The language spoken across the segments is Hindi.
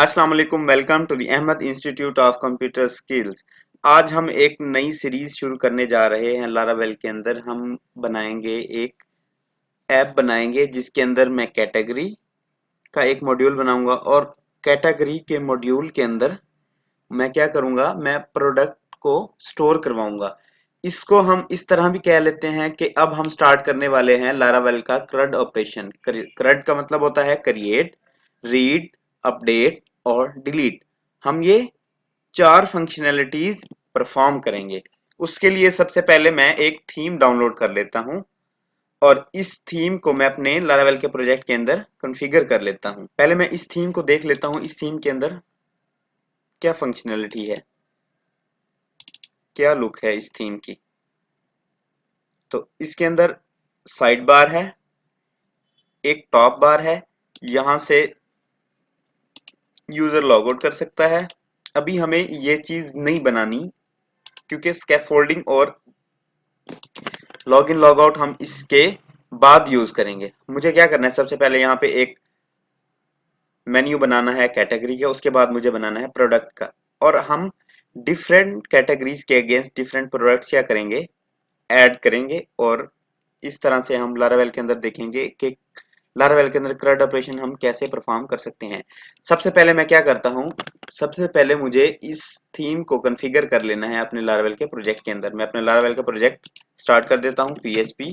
अस्सलाम वालेकुम। Welcome to the Ahmed institute of computer skills. आज हम एक नई सीरीज शुरू करने जा रहे हैं। लारावेल के अंदर हम बनाएंगे एक ऐप बनाएंगे जिसके अंदर मैं कैटेगरी का एक मॉड्यूल बनाऊंगा और कैटेगरी के मॉड्यूल के अंदर मैं क्या करूंगा, मैं प्रोडक्ट को स्टोर करवाऊंगा। इसको हम इस तरह भी कह लेते हैं कि अब हम स्टार्ट करने वाले हैं लारावेल का क्रड ऑपरेशन। क्रड का मतलब होता है क्रिएट, रीड, अपडेट और डिलीट। हम ये चार फंक्शनैलिटीज परफॉर्म करेंगे। उसके लिए सबसे पहले मैं एक थीम डाउनलोड कर लेता हूं और इस थीम को मैं अपने लारावेल के प्रोजेक्ट के अंदर कॉन्फ़िगर कर लेता हूं। पहले मैं इस थीम को देख लेता हूं, इस थीम के अंदर क्या फंक्शनैलिटी है, क्या लुक है इस थीम की। तो इसके अंदर साइड बार है, एक टॉप बार है, यहां से यूजर लॉग आउट कर सकता है। अभी हमें ये चीज नहीं बनानी क्योंकि स्कैफोल्डिंग और लॉग इन लॉग आउट हम इसके बाद यूज करेंगे। मुझे क्या करना है, सबसे पहले यहाँ पे एक मेन्यू बनाना है कैटेगरी का, उसके बाद मुझे बनाना है प्रोडक्ट का। और हम डिफरेंट कैटेगरीज के अगेंस्ट डिफरेंट प्रोडक्ट्स क्या करेंगे, ऐड करेंगे। और इस तरह से हम लारावेल के अंदर देखेंगे कि लारावेल के अंदर क्रड ऑपरेशन हम कैसे परफॉर्म कर सकते हैं। सबसे पहले मैं क्या करता हूं, सबसे पहले मुझे इस थीम को कॉन्फ़िगर कर लेना है अपने लारावेल के प्रोजेक्ट के अंदर। मैं अपने लारावेल का प्रोजेक्ट स्टार्ट कर देता हूं, PHP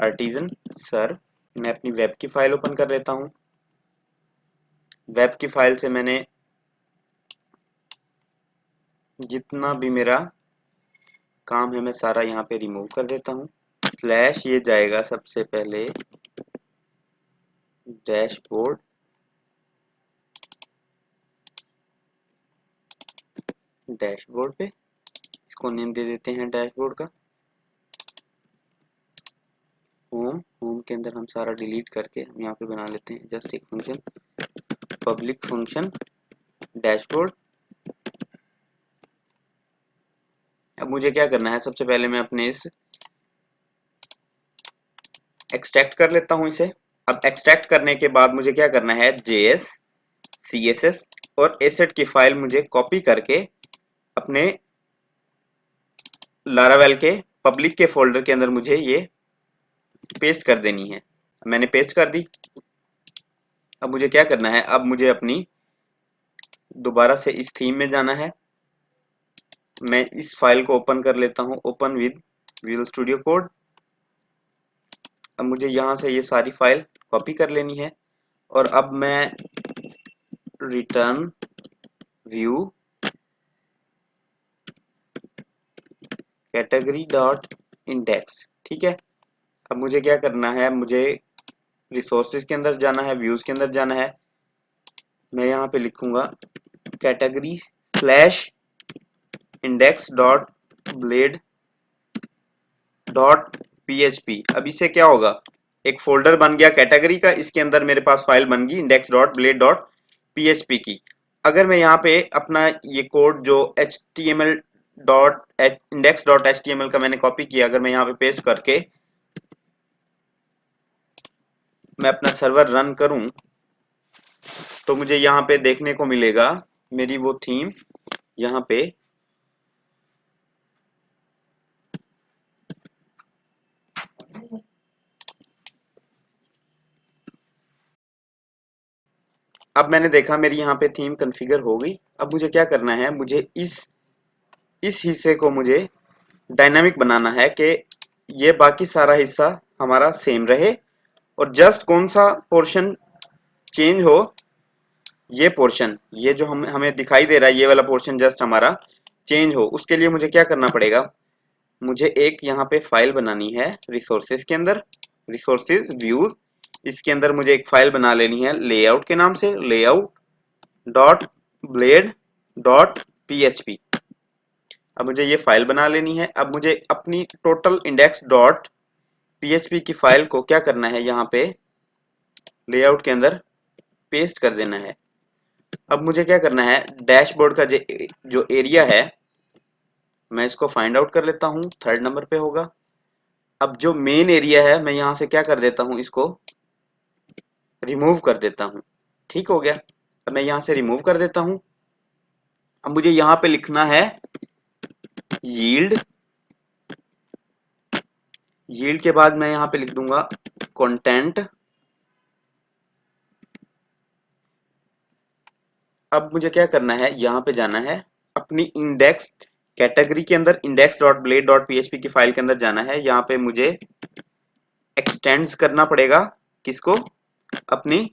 आर्टिजन सर्व। मैं अपनी वेब की फाइल ओपन कर लेता हूं। वेब की फाइल से मैंने जितना भी मेरा काम है मैं सारा यहाँ पे रिमूव कर देता हूँ। स्लैश ये जाएगा सबसे पहले डैशबोर्ड, डैशबोर्ड पे इसको नेम दे देते हैं डैशबोर्ड का। होम, होम के अंदर हम सारा डिलीट करके हम यहाँ पे बना लेते हैं जस्ट एक फंक्शन, पब्लिक फंक्शन डैशबोर्ड। अब मुझे क्या करना है, सबसे पहले मैं अपने इस एक्सट्रैक्ट कर लेता हूँ इसे। अब एक्सट्रैक्ट करने के बाद मुझे क्या करना है, JS, CSS और एसेट की फाइल मुझे कॉपी करके अपने लारावेल के पब्लिक के फोल्डर के अंदर मुझे ये पेस्ट कर देनी है। मैंने पेस्ट कर दी। अब मुझे क्या करना है, अब मुझे अपनी दोबारा से इस थीम में जाना है। मैं इस फाइल को ओपन कर लेता हूं, open with visual studio code. अब मुझे यहां से ये सारी फाइल कॉपी कर लेनी है और अब मैं return view category dot index, ठीक है। अब मुझे क्या करना है, मुझे रिसोर्सेज के अंदर जाना है, व्यूज के अंदर जाना है। मैं यहाँ पे लिखूंगा category slash index dot blade dot PHP। अब इससे क्या होगा, एक फोल्डर बन गया कैटेगरी का, इसके अंदर मेरे पास फाइल बन गई index dot blade dot PHP की। अगर मैं यहाँ पे अपना ये कोड जो HTML dot index dot HTML का मैंने कॉपी किया, अगर मैं यहाँ पे पेस्ट करके मैं अपना सर्वर रन करूं तो मुझे यहाँ पे देखने को मिलेगा मेरी वो थीम यहाँ पे अब मैंने देखा मेरी यहाँ पे थीम कॉन्फ़िगर हो गई। अब मुझे क्या करना है, मुझे इस हिस्से को मुझे डायनामिक बनाना है कि ये बाकी सारा हिस्सा हमारा सेम रहे और जस्ट कौन सा पोर्शन चेंज हो, ये पोर्शन, ये जो हमें दिखाई दे रहा है ये वाला पोर्शन जस्ट हमारा चेंज हो। उसके लिए मुझे क्या करना पड़ेगा, मुझे एक यहाँ पे फाइल बनानी है रिसोर्सेज के अंदर, रिसोर्सेज व्यूज। इसके अंदर मुझे एक फाइल बना लेनी है लेआउट के नाम से, layout dot blade dot PHP। अब मुझे ये फाइल बना लेनी है। अब मुझे अपनी टोटल इंडेक्स डॉट PHP की फाइल को क्या करना है, यहाँ पे लेआउट के अंदर पेस्ट कर देना है। अब मुझे क्या करना है, डैशबोर्ड का जो एरिया है मैं इसको फाइंड आउट कर लेता हूँ, 3rd नंबर पे होगा। अब जो मेन एरिया है मैं यहाँ से क्या कर देता हूँ, इसको रिमूव कर देता हूँ। ठीक हो गया। अब मैं यहाँ से रिमूव कर देता हूँ। अब मुझे यहाँ पे लिखना है यील्ड। यील्ड के बाद मैं यहाँ पे लिख दूंगा कंटेंट। अब मुझे क्या करना है, यहाँ पे जाना है अपनी इंडेक्स कैटेगरी के अंदर, index dot blade dot PHP की फाइल के अंदर जाना है। यहाँ पे मुझे एक्सटेंड्स करना पड़ेगा किसको, अपनी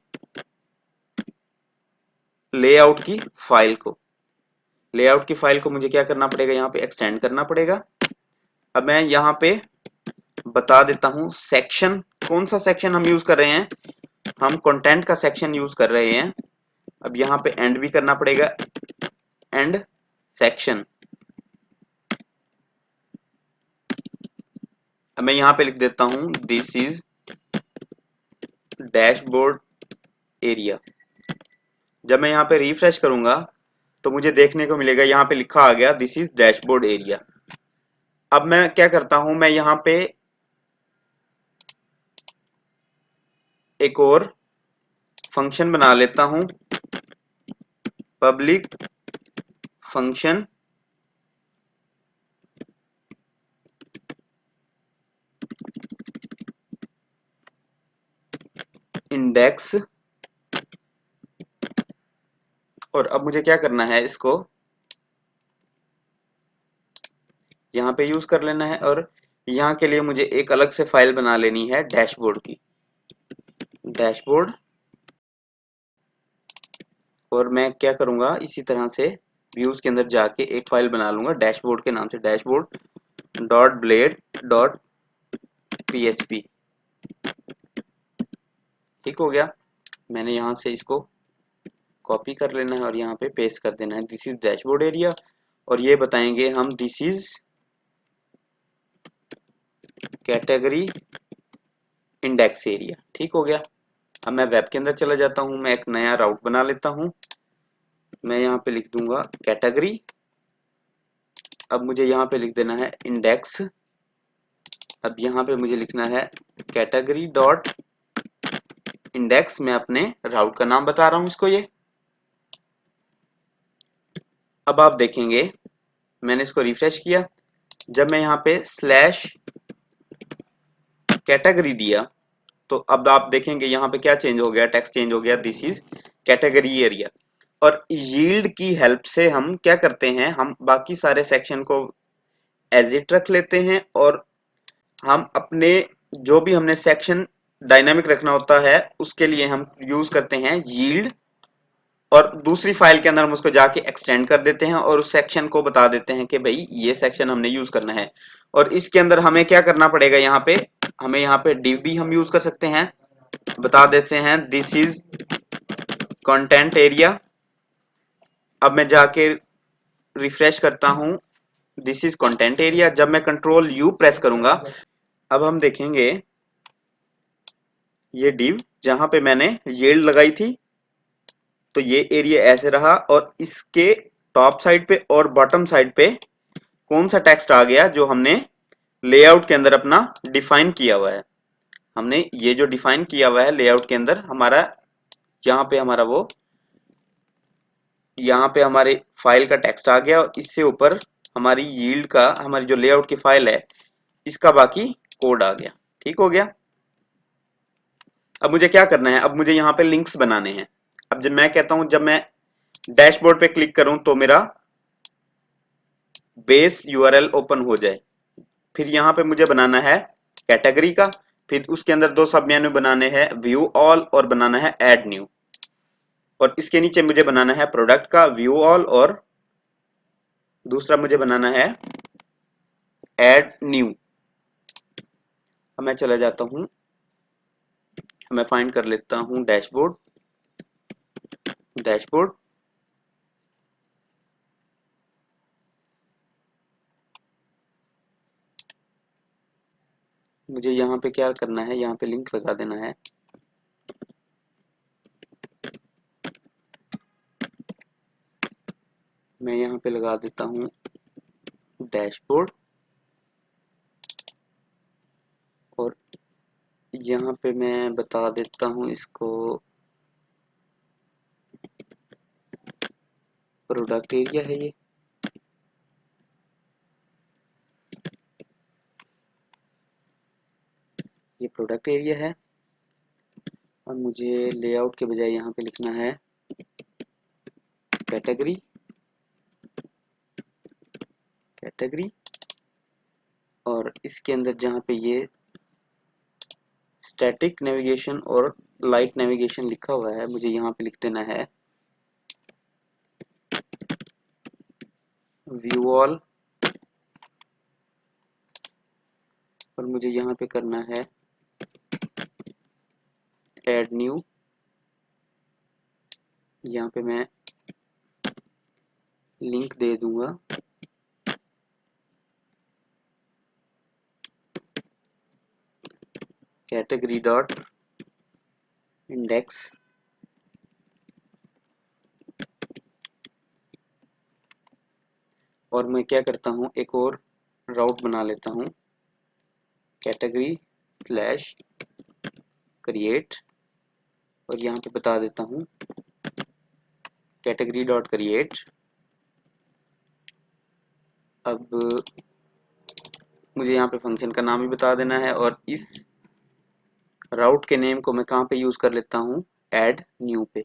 लेआउट की फाइल को। लेआउट की फाइल को मुझे क्या करना पड़ेगा, यहाँ पे एक्सटेंड करना पड़ेगा। अब मैं यहाँ पे बता देता हूँ सेक्शन, कौन सा सेक्शन हम यूज कर रहे हैं, हम कंटेंट का सेक्शन यूज कर रहे हैं। अब यहाँ पे एंड भी करना पड़ेगा, एंड सेक्शन। अब मैं यहाँ पे लिख देता हूँ दिस इज डैशबोर्ड एरिया। जब मैं यहाँ पे रिफ्रेश करूंगा तो मुझे देखने को मिलेगा यहाँ पे लिखा आ गया दिस इज डैशबोर्ड एरिया। अब मैं क्या करता हूं, मैं यहाँ पे एक और फंक्शन बना लेता हूं, पब्लिक फंक्शन इंडेक्स। और अब मुझे क्या करना है, इसको यहाँ पे यूज कर लेना है। और यहाँ के लिए मुझे एक अलग से फाइल बना लेनी है डैशबोर्ड की, डैशबोर्ड। और मैं क्या करूंगा, इसी तरह से व्यूज के अंदर जाके एक फाइल बना लूंगा डैशबोर्ड के नाम से, dashboard dot blade dot PHP. ठीक हो गया। मैंने यहाँ से इसको कॉपी कर लेना है और यहाँ पे पेस्ट कर देना है दिस इज डैशबोर्ड एरिया। और ये बताएंगे हम this is category index area. ठीक हो गया। अब मैं वेब के अंदर चला जाता हूँ, मैं एक नया राउट बना लेता हूँ। मैं यहाँ पे लिख दूंगा कैटेगरी। अब मुझे यहाँ पे लिख देना है इंडेक्स। अब यहाँ पे मुझे लिखना है कैटेगरी डॉट इंडेक्स। मैं अपने राउट का नाम बता रहा हूँ इसको ये। अब आप देखेंगे मैंने इसको रिफ्रेश किया, जब मैं यहाँ पे स्लैश कैटेगरी दिया तो अब आप देखेंगे यहाँ पे क्या चेंज हो गया, टेक्स्ट चेंज हो गया, दिस इज कैटेगरी एरिया। और यील्ड की हेल्प से हम क्या करते हैं, हम बाकी सारे सेक्शन को एज इट रख लेते हैं और हम अपने जो भी हमने सेक्शन डायनामिक रखना होता है उसके लिए हम यूज करते हैं यील्ड। और दूसरी फाइल के अंदर हम उसको जाके एक्सटेंड कर देते हैं और उस सेक्शन को बता देते हैं कि भाई ये सेक्शन हमने यूज करना है। और इसके अंदर हमें क्या करना पड़ेगा, यहाँ पे हमें यहाँ पे div भी हम यूज कर सकते हैं, बता देते हैं दिस इज कंटेंट एरिया। अब मैं जाके रिफ्रेश करता हूं, दिस इज कंटेंट एरिया। जब मैं कंट्रोल यू प्रेस करूंगा, अब हम देखेंगे ये div जहां पे मैंने यील्ड लगाई थी तो ये एरिया ऐसे रहा। और इसके टॉप साइड पे और बॉटम साइड पे कौन सा टेक्स्ट आ गया जो हमने लेआउट के अंदर अपना डिफाइन किया हुआ है। हमने ये जो डिफाइन किया हुआ है लेआउट के अंदर हमारा, यहाँ पे हमारा वो, यहाँ पे हमारे फाइल का टेक्स्ट आ गया और इससे ऊपर हमारी यील्ड का, हमारी जो लेआउट की फाइल है इसका बाकी कोड आ गया। ठीक हो गया। अब मुझे क्या करना है, अब मुझे यहाँ पे लिंक्स बनाने हैं। अब जब मैं कहता हूं जब मैं डैशबोर्ड पे क्लिक करूं तो मेरा बेस यूआरएल ओपन हो जाए। फिर यहाँ पे मुझे बनाना है कैटेगरी का, फिर उसके अंदर दो सब मेन्यू बनाने हैं, व्यू ऑल और बनाना है ऐड न्यू। और इसके नीचे मुझे बनाना है प्रोडक्ट का व्यू ऑल और दूसरा मुझे बनाना है ऐड न्यू। अब मैं चला जाता हूं, मैं फाइंड कर लेता हूं डैशबोर्ड, डैशबोर्ड। मुझे यहाँ पे क्या करना है, यहाँ पे लिंक लगा देना है। मैं यहाँ पे लगा देता हूँ डैशबोर्ड और यहाँ पे मैं बता देता हूँ इसको प्रोडक्ट एरिया है ये प्रोडक्ट एरिया है। और मुझे लेआउट के बजाय यहाँ पे लिखना है कैटेगरी, कैटेगरी। और इसके अंदर जहाँ पे ये स्टैटिक नेविगेशन और लाइट नेविगेशन लिखा हुआ है, मुझे यहाँ पे लिख देना है व्यू ऑल। और मुझे यहाँ पे करना है ऐड न्यू। यहाँ पे मैं लिंक दे दूंगा कैटेगरी डॉट इंडेक्स। और मैं क्या करता हूँ, एक और राउट बना लेता हूँ कैटेगरी स्लैश क्रिएट। और यहाँ पे बता देता हूँ कैटेगरी डॉट क्रिएट। अब मुझे यहाँ पे फंक्शन का नाम भी बता देना है और इस राउट के नेम को मैं कहाँ पे यूज कर लेता हूँ, ऐड न्यू पे।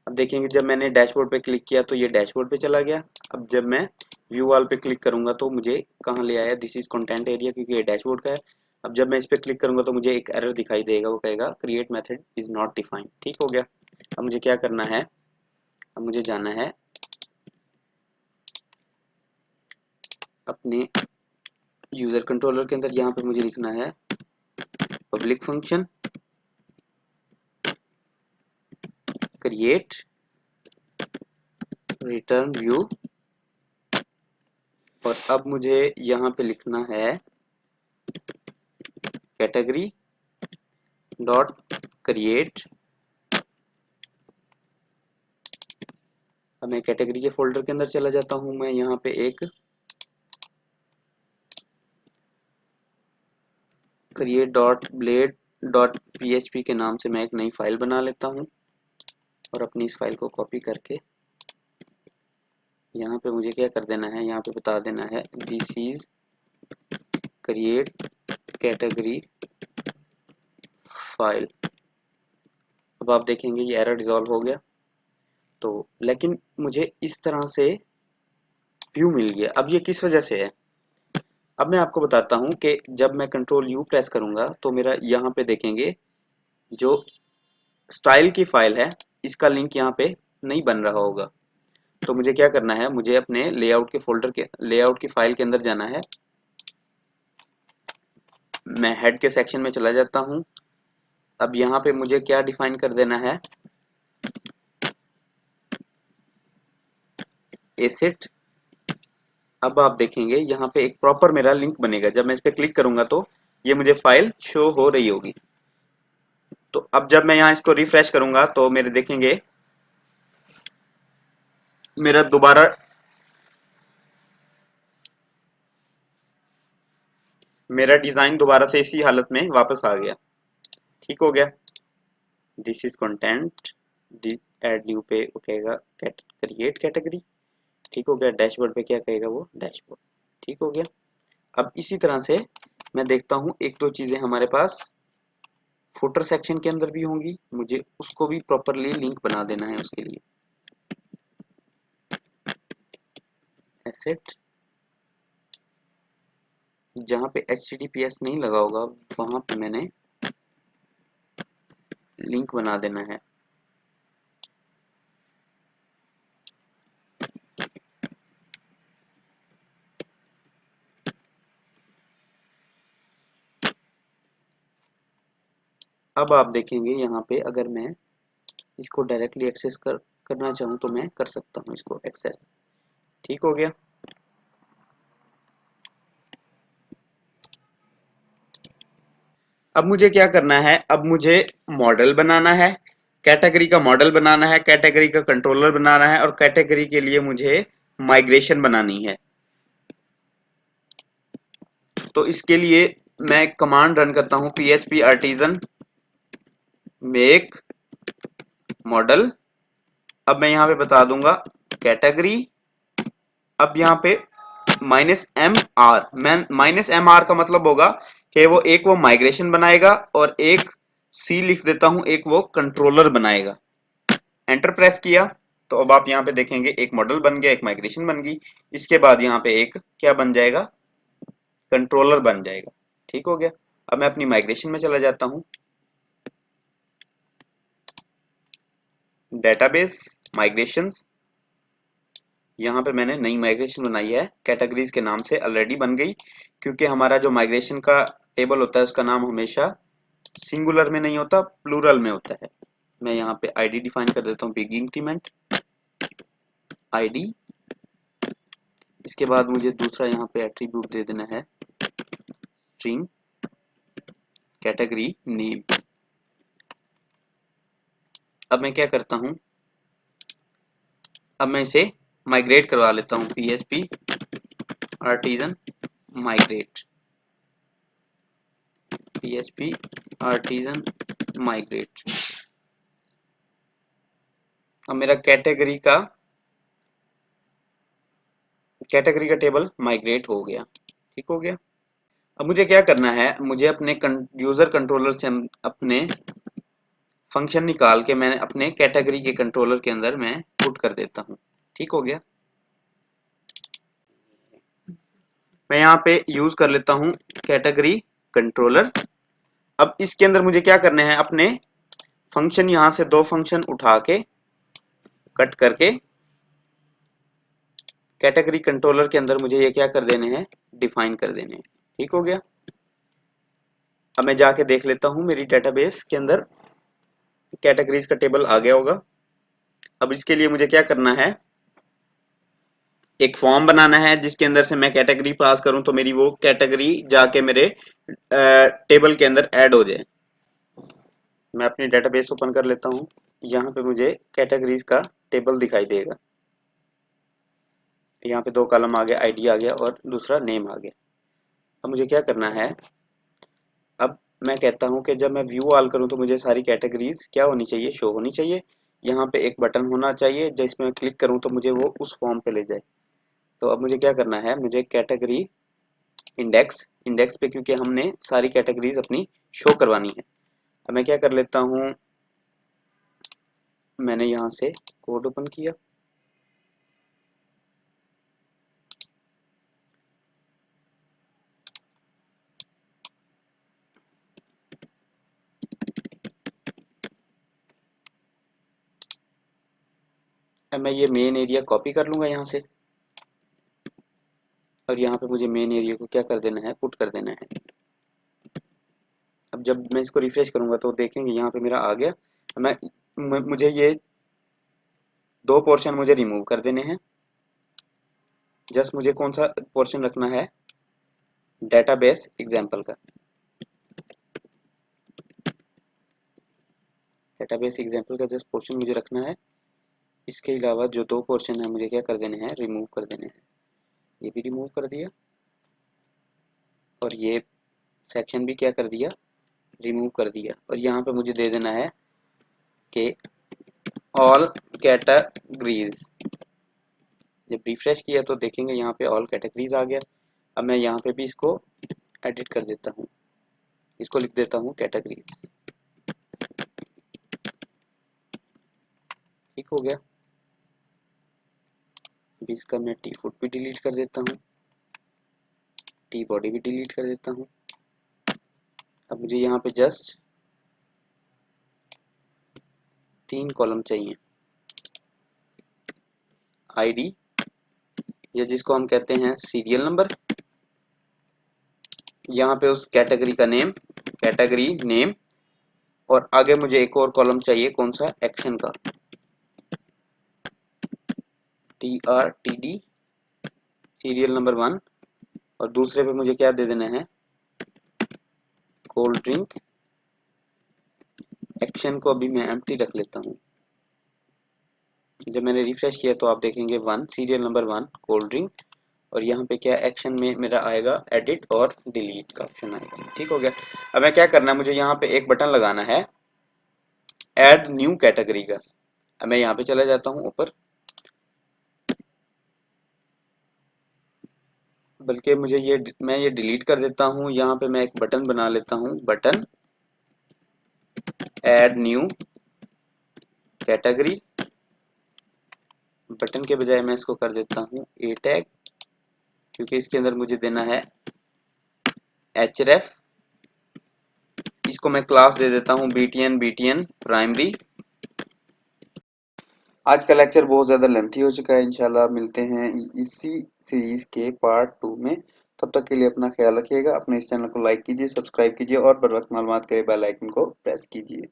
अब देखेंगे जब मैंने डैशबोर्ड पे क्लिक किया तो ये डैशबोर्ड पे चला गया। अब जब मैं व्यू वॉल पे क्लिक करूंगा तो मुझे कहाँ ले आया, दिस इज कंटेंट एरिया, क्योंकि ये डैशबोर्ड का है। अब जब मैं इस पे क्लिक करूंगा तो मुझे एक एरर दिखाई देगा, वो कहेगा create method is not defined. ठीक हो गया। अब मुझे क्या करना है, अब मुझे जाना है अपने यूजर कंट्रोलर के अंदर। यहाँ पे मुझे लिखना है public function create return view. और अब मुझे यहाँ पे लिखना है कैटेगरी डॉट क्रिएट। अब मैं कैटेगरी के फोल्डर के अंदर चला जाता हूँ। मैं यहाँ पे एक create dot blade dot PHP के नाम से मैं एक नई फाइल बना लेता हूँ। और अपनी इस फाइल को कॉपी करके यहाँ पे मुझे क्या कर देना है, यहाँ पे बता देना है this is create category file. अब आप देखेंगे ये एरर रिजॉल्व हो गया। तो लेकिन मुझे इस तरह से व्यू मिल गया। अब ये किस वजह से है, अब मैं आपको बताता हूँ कि जब मैं कंट्रोल यू प्रेस करूंगा तो मेरा यहाँ पे देखेंगे जो स्टाइल की फाइल है इसका लिंक यहाँ पे नहीं बन रहा होगा। तो मुझे क्या करना है, मुझे अपने लेआउट के फोल्डर के लेआउट की फाइल के अंदर जाना है। मैं हेड के सेक्शन में चला जाता हूँ। अब यहाँ पे मुझे क्या डिफाइन कर देना है, एसेट। अब आप देखेंगे यहाँ पे एक प्रॉपर मेरा लिंक बनेगा। जब मैं इस पे क्लिक करूंगा तो ये मुझे फाइल शो हो रही होगी। तो अब जब मैं यहाँ इसको रिफ्रेश करूंगा तो मेरे देखेंगे मेरा दोबारा मेरा डिजाइन दोबारा से इसी हालत में वापस आ गया। ठीक हो गया। This is content add new पे वो कहेगा क्रिएट कैटेगरी। ठीक हो गया। डैशबोर्ड पे क्या कहेगा, वो डैशबोर्ड। ठीक हो गया। अब इसी तरह से मैं देखता हूँ एक दो चीजें हमारे पास फुटर सेक्शन के अंदर भी होंगी, मुझे उसको भी प्रॉपरली लिंक बना देना है। उसके लिए एसेट, जहाँ पे HTTPS नहीं लगा होगा वहां पे मैंने लिंक बना देना है। अब आप देखेंगे यहाँ पे अगर मैं इसको डायरेक्टली एक्सेस करना चाहूँ तो मैं कर सकता हूँ इसको एक्सेस। ठीक हो गया। अब मुझे क्या करना है, अब मुझे मॉडल बनाना है, कैटेगरी का मॉडल बनाना है, कैटेगरी का कंट्रोलर बनाना है और कैटेगरी के लिए मुझे माइग्रेशन बनानी है। तो इसके लिए मैं कमांड रन करता हूं php artisan मेक मॉडल। अब मैं यहाँ पे बता दूंगा कैटेगरी। अब यहाँ पे -mr, -mr का मतलब होगा कि वो माइग्रेशन बनाएगा और एक सी लिख देता हूं, एक वो कंट्रोलर बनाएगा। एंटर प्रेस किया तो अब आप यहाँ पे देखेंगे एक मॉडल बन गया, एक माइग्रेशन बन गई। इसके बाद यहाँ पे एक क्या बन जाएगा, कंट्रोलर बन जाएगा। ठीक हो गया। अब मैं अपनी माइग्रेशन में चला जाता हूँ, डेटाबेस माइग्रेशंस। यहाँ पे मैंने नई माइग्रेशन बनाई है, कैटेगरीज के नाम से ऑलरेडी बन गई, क्योंकि हमारा जो माइग्रेशन का टेबल होता है उसका नाम हमेशा सिंगुलर में नहीं होता, प्लूरल में होता है। मैं यहाँ पे आईडी डिफाइन कर देता हूँ, बिग इंक्रीमेंट आईडी। इसके बाद मुझे दूसरा यहाँ पे एट्रीब्यूट दे देना है स्ट्रिंग कैटेगरी नेम। अब मैं क्या करता हूँ, अब मैं इसे माइग्रेट करवा लेता हूँ, php artisan migrate, php artisan migrate। अब मेरा कैटेगरी का टेबल माइग्रेट हो गया। ठीक हो गया। अब मुझे क्या करना है, मुझे अपने यूजर कंट्रोलर से अपने फंक्शन निकाल के मैं अपने कैटेगरी के कंट्रोलर के अंदर मैं पुट कर देता हूँ। ठीक हो गया। मैं यहाँ पे यूज कर लेता हूँ कैटेगरी कंट्रोलर। अब इसके अंदर मुझे क्या करने हैं, अपने फंक्शन यहाँ से दो फंक्शन उठा के कट करके कैटेगरी कंट्रोलर के अंदर मुझे ये क्या कर देने हैं, डिफाइन कर देने हैं। ठीक हो गया। अब मैं जाके देख लेता हूँ मेरी डेटाबेस के अंदर कैटेगरीज का टेबल आ गया होगा। अब इसके लिए मुझे क्या करना है, एक फॉर्म बनाना है जिसके अंदर से मैं कैटेगरी पास करूं तो मेरी वो कैटेगरी जाके मेरे टेबल के अंदर ऐड हो जाए। मैं अपनी डेटाबेस ओपन कर लेता हूं। यहाँ पे मुझे कैटेगरीज का टेबल दिखाई देगा। यहाँ पे दो कॉलम आ गया, आईडी आ गया और दूसरा नेम आ गया। अब मुझे क्या करना है, अब मैं कहता हूँ कि जब मैं व्यू ऑल करूँ तो मुझे सारी कैटेगरीज क्या होनी चाहिए, शो होनी चाहिए। यहाँ पे एक बटन होना चाहिए जिसमें मैं क्लिक करूँ तो मुझे वो उस फॉर्म पे ले जाए। तो अब मुझे क्या करना है, मुझे कैटेगरी इंडेक्स पे, क्योंकि हमने सारी कैटेगरीज अपनी शो करवानी है। अब मैं क्या कर लेता हूँ, मैंने यहाँ से कोड ओपन किया, अब मैं ये मेन एरिया कॉपी कर लूंगा यहाँ से, और यहाँ पे मुझे मेन एरिया को क्या कर देना है, पुट कर देना है। अब जब मैं इसको रिफ्रेश करूंगा तो देखेंगे यहाँ पे मेरा आ गया। मुझे ये दो पोर्शन मुझे रिमूव कर देने हैं। जस्ट मुझे कौन सा पोर्शन रखना है, डेटाबेस एग्जाम्पल का, डेटाबेस एग्जाम्पल का जस्ट पोर्शन मुझे रखना है। इसके अलावा जो दो पोर्शन है मुझे क्या कर देने हैं, रिमूव कर देने हैं। ये भी रिमूव कर दिया और ये सेक्शन भी क्या कर दिया, रिमूव कर दिया। और यहाँ पे मुझे दे देना है कि ऑल कैटेगरीज। जब रिफ्रेश किया तो देखेंगे यहाँ पे ऑल कैटेगरीज आ गया। अब मैं यहाँ पे भी इसको एडिट कर देता हूँ, इसको लिख देता हूँ कैटेगरीज। ठीक हो गया। अब इसका मैं टी फुट भी डिलीट कर देता हूँ, टी बॉडी भी डिलीट कर देता हूँ। अब मुझे यहाँ पे जस्ट 3 कॉलम चाहिए, आईडी या जिसको हम कहते हैं सीरियल नंबर, यहाँ पे उस कैटेगरी का नेम, कैटेगरी नेम, और आगे मुझे एक और कॉलम चाहिए, कौन सा, एक्शन का, TRTD सीरियल नंबर 1। और दूसरे पे मुझे क्या दे देना है, कोल्ड ड्रिंक। एक्शन को अभी मैं एम्प्टी रख लेता हूँ। जब मैंने रिफ्रेश किया तो आप देखेंगे 1 सीरियल नंबर 1 कोल्ड ड्रिंक, और यहाँ पे क्या एक्शन में मेरा आएगा एडिट और डिलीट का ऑप्शन आएगा। ठीक हो गया। अब मैं क्या करना है, मुझे यहाँ पे एक बटन लगाना है ऐड न्यू कैटेगरी का। अब मैं यहाँ पे चला जाता हूँ ऊपर, बल्कि मैं ये डिलीट कर देता हूँ। यहाँ पे मैं एक बटन बना लेता हूँ, button add new category. Button के बजाय मैं इसको कर देता हूँ ए टैग, क्योंकि इसके अंदर मुझे देना है href। इसको मैं क्लास दे देता हूँ btn प्राइमरी। आज का लेक्चर बहुत ज़्यादा लेंथी हो चुका है। इंशाल्लाह मिलते हैं इसी सीरीज के पार्ट 2 में। तब तक के लिए अपना ख्याल रखिएगा। अपने इस चैनल को लाइक कीजिए, सब्सक्राइब कीजिए और बर वक्त मालूमात के लिए बेल आइकन को प्रेस कीजिए।